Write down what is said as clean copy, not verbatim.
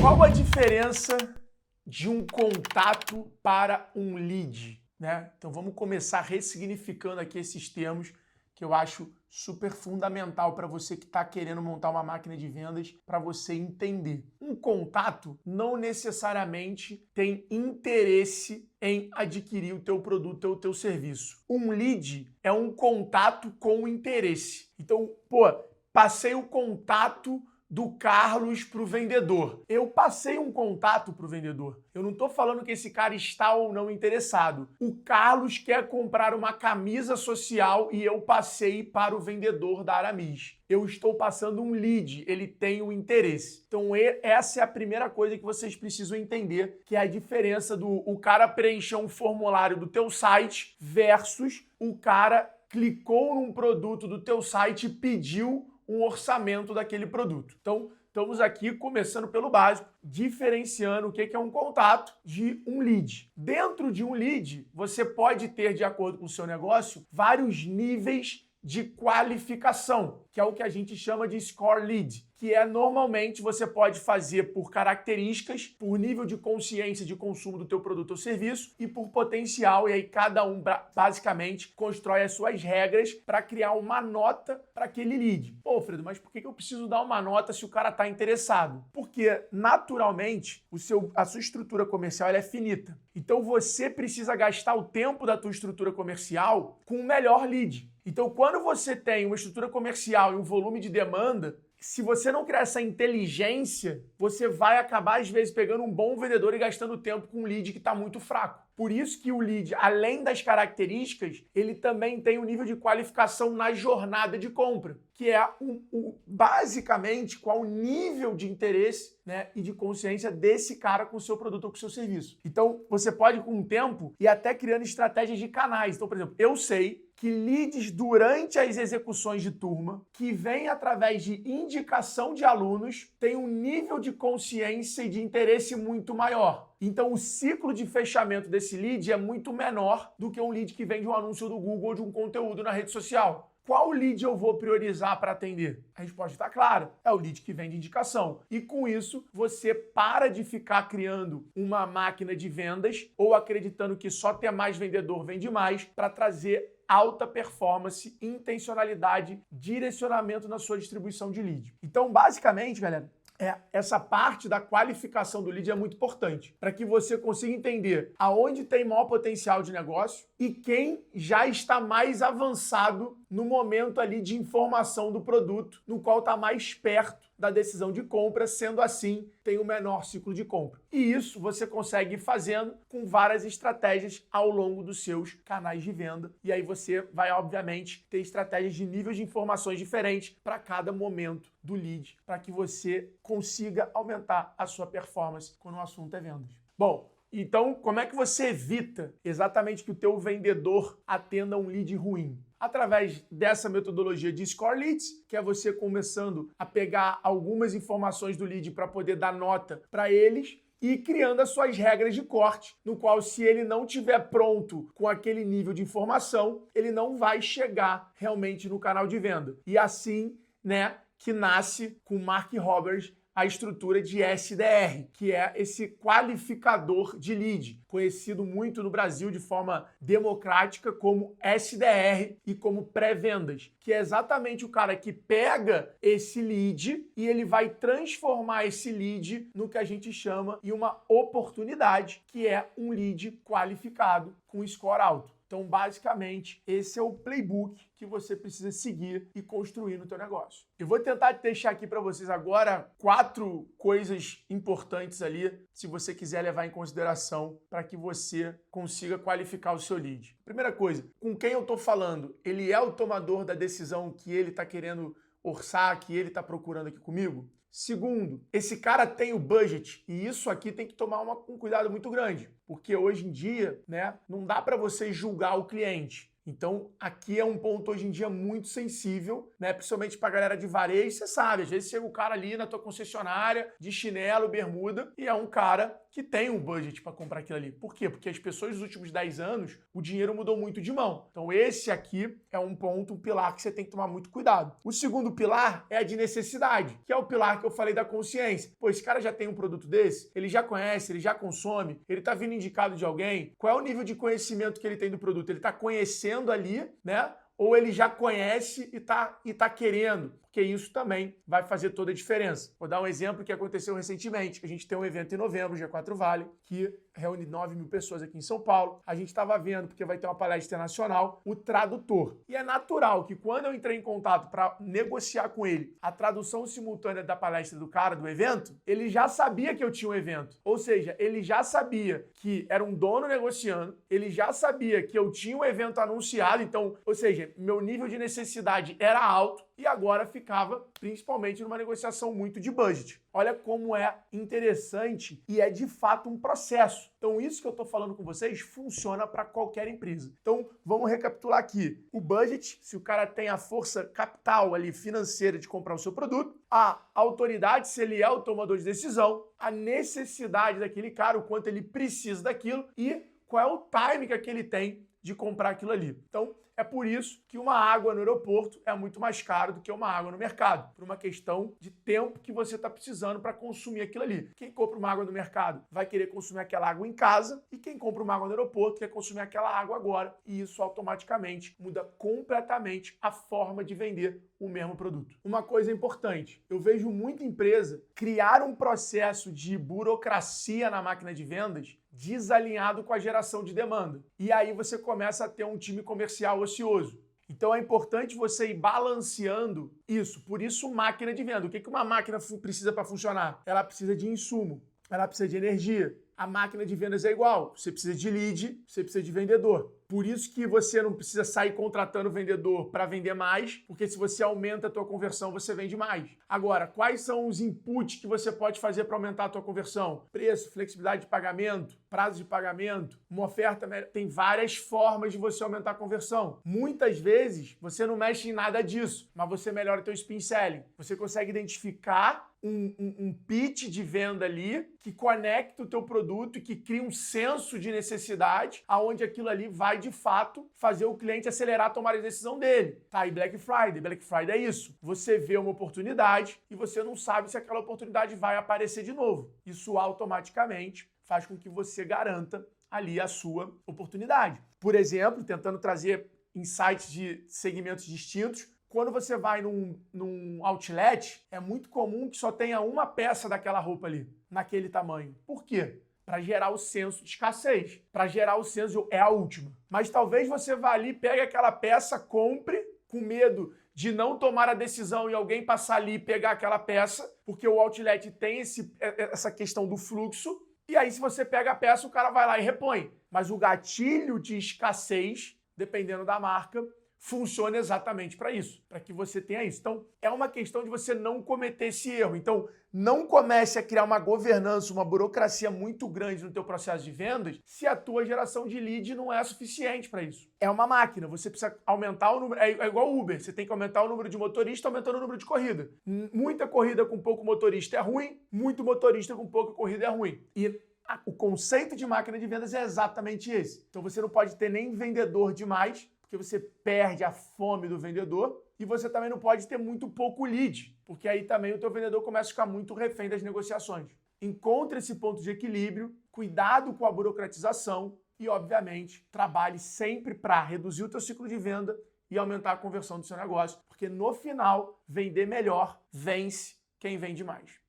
Qual a diferença de um contato para um lead, né? Então vamos começar ressignificando aqui esses termos que eu acho super fundamental para você que está querendo montar uma máquina de vendas, para você entender. Um contato não necessariamente tem interesse em adquirir o teu produto ou o teu serviço. Um lead é um contato com interesse. Então, passei o contato do Carlos para o vendedor. Eu passei um contato para o vendedor. Eu não estou falando que esse cara está ou não interessado. O Carlos quer comprar uma camisa social e eu passei para o vendedor da Aramis. Eu estou passando um lead, ele tem um interesse. Então essa é a primeira coisa que vocês precisam entender, que é a diferença do o cara preencher um formulário do teu site versus o cara clicou num produto do teu site e pediu um orçamento daquele produto. Então, estamos aqui começando pelo básico, diferenciando o que é um contato de um lead. Dentro de um lead, você pode ter, de acordo com o seu negócio, vários níveis de qualificação, que é o que a gente chama de score lead, que é normalmente você pode fazer por características, por nível de consciência de consumo do teu produto ou serviço e por potencial, e aí cada um basicamente constrói as suas regras para criar uma nota para aquele lead. Pô, Fredo, mas por que eu preciso dar uma nota se o cara está interessado? Porque naturalmente a sua estrutura comercial ela é finita. Então você precisa gastar o tempo da tua estrutura comercial com o melhor lead. Então, quando você tem uma estrutura comercial e um volume de demanda, se você não criar essa inteligência, você vai acabar, às vezes, pegando um bom vendedor e gastando tempo com um lead que está muito fraco. Por isso que o lead, além das características, ele também tem um nível de qualificação na jornada de compra, que é basicamente qual o nível de interesse, né, e de consciência desse cara com o seu produto ou com o seu serviço. Então, você pode, com o tempo, ir até criando estratégias de canais. Então, por exemplo, eu sei que leads durante as execuções de turma, que vem através de indicação de alunos, tem um nível de consciência e de interesse muito maior. Então, o ciclo de fechamento desse lead é muito menor do que um lead que vem de um anúncio do Google ou de um conteúdo na rede social. Qual lead eu vou priorizar para atender? A resposta está clara, é o lead que vem de indicação. E com isso, você para de ficar criando uma máquina de vendas ou acreditando que só ter mais vendedor vende mais para trazer alta performance, intencionalidade, direcionamento na sua distribuição de lead. Então, basicamente, galera, essa parte da qualificação do lead é muito importante para que você consiga entender aonde tem maior potencial de negócio e quem já está mais avançado no momento ali de informação do produto, no qual está mais perto da decisão de compra, sendo assim, tem o menor ciclo de compra. E isso você consegue ir fazendo com várias estratégias ao longo dos seus canais de venda. E aí você vai, obviamente, ter estratégias de níveis de informações diferentes para cada momento do lead, para que você consiga aumentar a sua performance quando o assunto é vendas. Bom, então como é que você evita exatamente que o teu vendedor atenda um lead ruim? Através dessa metodologia de Score Leads, que é você começando a pegar algumas informações do lead para poder dar nota para eles e criando as suas regras de corte, no qual se ele não estiver pronto com aquele nível de informação, ele não vai chegar realmente no canal de venda. E assim, né, que nasce com Mark Roberts a estrutura de SDR, que é esse qualificador de lead, conhecido muito no Brasil de forma democrática como SDR e como pré-vendas, que é exatamente o cara que pega esse lead e ele vai transformar esse lead no que a gente chama de uma oportunidade, que é um lead qualificado com score alto. Então, basicamente, esse é o playbook que você precisa seguir e construir no teu negócio. Eu vou tentar deixar aqui para vocês agora 4 coisas importantes ali, se você quiser levar em consideração para que você consiga qualificar o seu lead. Primeira coisa, com quem eu estou falando? Ele é o tomador da decisão que ele está querendo orçar, que ele está procurando aqui comigo? Segundo, esse cara tem o budget e isso aqui tem que tomar um cuidado muito grande, porque hoje em dia, né, não dá para você julgar o cliente. Então, aqui é um ponto hoje em dia muito sensível, né? Principalmente para a galera de varejo, você sabe, às vezes chega o cara ali na tua concessionária de chinelo, bermuda, e é um cara que tem um budget para comprar aquilo ali. Por quê? Porque as pessoas nos últimos 10 anos, o dinheiro mudou muito de mão. Então, esse aqui é um ponto, um pilar que você tem que tomar muito cuidado. O segundo pilar é a de necessidade, que é o pilar que eu falei da consciência. Pô, esse cara já tem um produto desse, ele já conhece, ele já consome, ele tá vindo indicado de alguém. Qual é o nível de conhecimento que ele tem do produto? Ele tá conhecendo ali, né? Ou ele já conhece e tá querendo, porque isso também vai fazer toda a diferença. Vou dar um exemplo que aconteceu recentemente. A gente tem um evento em novembro, G4 Vale, que reúne 9.000 pessoas aqui em São Paulo. A gente estava vendo, porque vai ter uma palestra internacional, o tradutor. E é natural que quando eu entrei em contato para negociar com ele a tradução simultânea da palestra do cara, do evento, ele já sabia que eu tinha um evento. Ou seja, ele já sabia que era um dono negociando, ele já sabia que eu tinha um evento anunciado, então, ou seja, meu nível de necessidade era alto e agora ficava principalmente numa negociação muito de budget. Olha como é interessante e é de fato um processo. Então isso que eu estou falando com vocês funciona para qualquer empresa. Então vamos recapitular aqui. O budget, se o cara tem a força capital ali financeira de comprar o seu produto, a autoridade, se ele é o tomador de decisão, a necessidade daquele cara, o quanto ele precisa daquilo e qual é o time que ele tem de comprar aquilo ali. Então, é por isso que uma água no aeroporto é muito mais caro do que uma água no mercado, por uma questão de tempo que você está precisando para consumir aquilo ali. Quem compra uma água no mercado vai querer consumir aquela água em casa e quem compra uma água no aeroporto quer consumir aquela água agora. E isso automaticamente muda completamente a forma de vender o mesmo produto. Uma coisa importante, eu vejo muita empresa criar um processo de burocracia na máquina de vendas desalinhado com a geração de demanda. E aí você começa a ter um time comercial ocioso. Então é importante você ir balanceando isso. Por isso, máquina de venda. O que uma máquina precisa para funcionar? Ela precisa de insumo, ela precisa de energia. A máquina de vendas é igual. Você precisa de lead, você precisa de vendedor. Por isso que você não precisa sair contratando vendedor para vender mais, porque se você aumenta a tua conversão, você vende mais. Agora, quais são os inputs que você pode fazer para aumentar a tua conversão? Preço, flexibilidade de pagamento, prazo de pagamento, uma oferta. Tem várias formas de você aumentar a conversão. Muitas vezes, você não mexe em nada disso, mas você melhora o teu spin selling. Você consegue identificar um pitch de venda ali que conecta o teu produto e que cria um senso de necessidade, aonde aquilo ali vai, de fato, fazer o cliente acelerar a tomar a decisão dele. Tá, e Black Friday? Black Friday é isso. Você vê uma oportunidade e você não sabe se aquela oportunidade vai aparecer de novo. Isso automaticamente faz com que você garanta ali a sua oportunidade. Por exemplo, tentando trazer insights de segmentos distintos, quando você vai num outlet, é muito comum que só tenha uma peça daquela roupa ali, naquele tamanho. Por quê? Para gerar o senso de escassez, para gerar o senso de é a última. Mas talvez você vá ali, pegue aquela peça, compre, com medo de não tomar a decisão e alguém passar ali e pegar aquela peça, porque o outlet tem essa questão do fluxo, e aí se você pega a peça, o cara vai lá e repõe. Mas o gatilho de escassez, dependendo da marca, funciona exatamente para isso, para que você tenha isso. Então, é uma questão de você não cometer esse erro. Então, não comece a criar uma governança, uma burocracia muito grande no teu processo de vendas se a tua geração de lead não é suficiente para isso. É uma máquina, você precisa aumentar o número, é igual Uber, você tem que aumentar o número de motoristas aumentando o número de corrida. Muita corrida com pouco motorista é ruim, muito motorista com pouca corrida é ruim. E o conceito de máquina de vendas é exatamente esse. Então, você não pode ter nem vendedor demais, porque você perde a fome do vendedor, e você também não pode ter muito pouco lead, porque aí também o teu vendedor começa a ficar muito refém das negociações. Encontre esse ponto de equilíbrio, cuidado com a burocratização e, obviamente, trabalhe sempre para reduzir o teu ciclo de venda e aumentar a conversão do seu negócio, porque no final, vender melhor vence quem vende mais.